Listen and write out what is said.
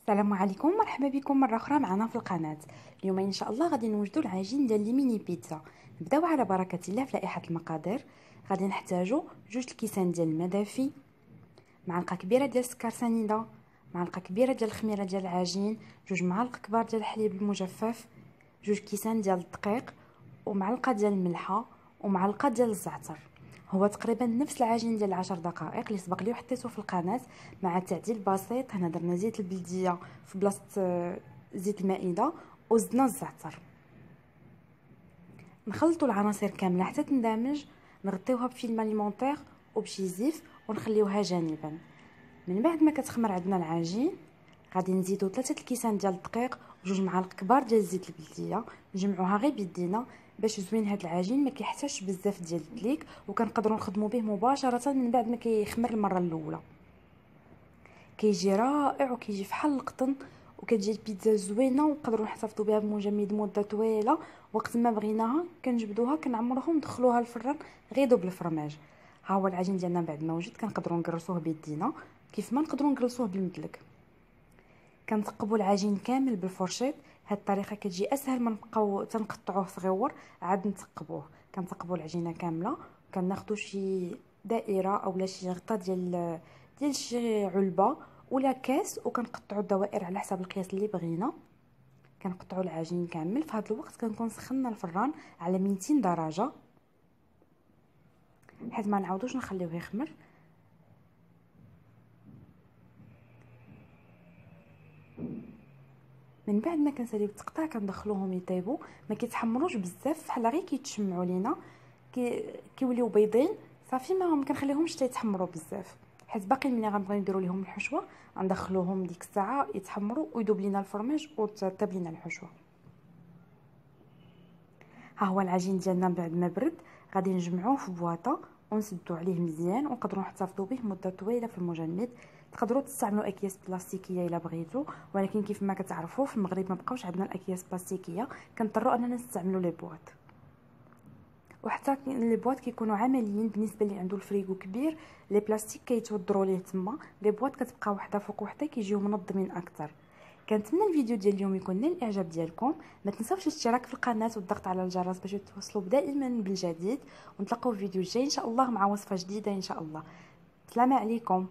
السلام عليكم، مرحبا بكم مره اخرى معنا في القناه. اليوم ان شاء الله غادي نوجدوا العجين ديال لي ميني بيتزا. نبداو على بركه الله في لائحه المقادير. غادي نحتاجوا 2 الكيسان ديال الماء دافي، معلقه كبيره ديال السكر سنيده، معلقه كبيره ديال الخميره ديال العجين، 2 معالق كبار ديال الحليب المجفف، 2 كيسان ديال الدقيق، ومعلقه ديال الملحه، ومعلقه ديال الزعتر. هو تقريبا نفس العجين ديال 10 دقائق اللي سبق لي وحطيته في القناه، مع تعديل بسيط. هنا درنا زيت البلديه في بلاصه زيت المائده، وزدنا الزعتر. نخلطوا العناصر كامله حتى تندمج، نغطيوها بفيلم اليمونتير وبشي زيف ونخليوها جانبا. من بعد ما كتخمر عندنا العجين، غادي نزيدو 3 الكيسان ديال الدقيق و2 معالق كبار ديال زيت البلديه. نجمعوها غير بيدينا باش زوين. هاد العجين ما كيحتاجش بزاف ديال الدليك، وكنقدروا نخدموا به مباشره من بعد ما كيخمر المره الاولى. كيجي رائع وكيجي فحال القطن، وكتجي البيتزا زوينه، ونقدروا نحتفظوا بها بمجمد مده طويله. وقت ما بغيناها كنجبدوها كنعمروها وندخلوها الفران غير يذوب الفرماج. ها هو العجين ديالنا بعد ما وجد، كنقدروا نقرصوه بيدينا كيف ما نقدروا نقرصوه بالمدلك. كنثقبوا العجين كامل بالفرشيط. هاد الطريقه كتجي اسهل من نبقاو تنقطعوه صغيور عاد نثقبوه. كنثقبوا العجينه كامله، كناخذوا شي دائره اولا شي غطا ديال شي علبه ولا كاس، وكنقطعوا الدوائر على حسب القياس اللي بغينا. كنقطعوا العجين كامل. في هذا الوقت كنكون سخنا الفران على 200 درجه حيت ما نعاودوش نخليوه يخمر. من بعد ما كنساليو التقطاع كندخلوهم يطيبوا. ما كيتحمروش بزاف، بحال غير كيتشمعوا لينا كيوليو بيضين صافي. ما كنخليهمش حتى يتحمروا بزاف، حيت باقي ملي غنبغيو نديروا لهم الحشوه غندخلوهم ديك الساعه يتحمروا ويذوب لينا الفرماج وتطيب لينا الحشوه. ها هو العجين ديالنا بعد ما برد. غادي نجمعوه في بواطه ونسدوا عليه مزيان، ونقدروا نحتفظوا به مده طويله في المجمد. تقدروا تستعملوا اكياس بلاستيكيه الا بغيتوا، ولكن كيف ما كتعرفوا في المغرب ما بقاوش عندنا الاكياس بلاستيكيه، كنضطروا اننا نستعملوا لي بواط. وحتى لي بواط كيكونوا عمليين بالنسبه اللي عنده الفريغو كبير. لي بلاستيك كيتوضروا ليه تما، لي بواط كتبقى وحده فوق وحده كيجيو منظمين اكثر. كنتمنى الفيديو ديال اليوم يكون نال الاعجاب ديالكم. ما تنساوش الاشتراك في القناه والضغط على الجرس باش توصلوا دائما بالجديد. ونتلاقاو في فيديو جاي ان شاء الله مع وصفه جديده ان شاء الله. السلام عليكم.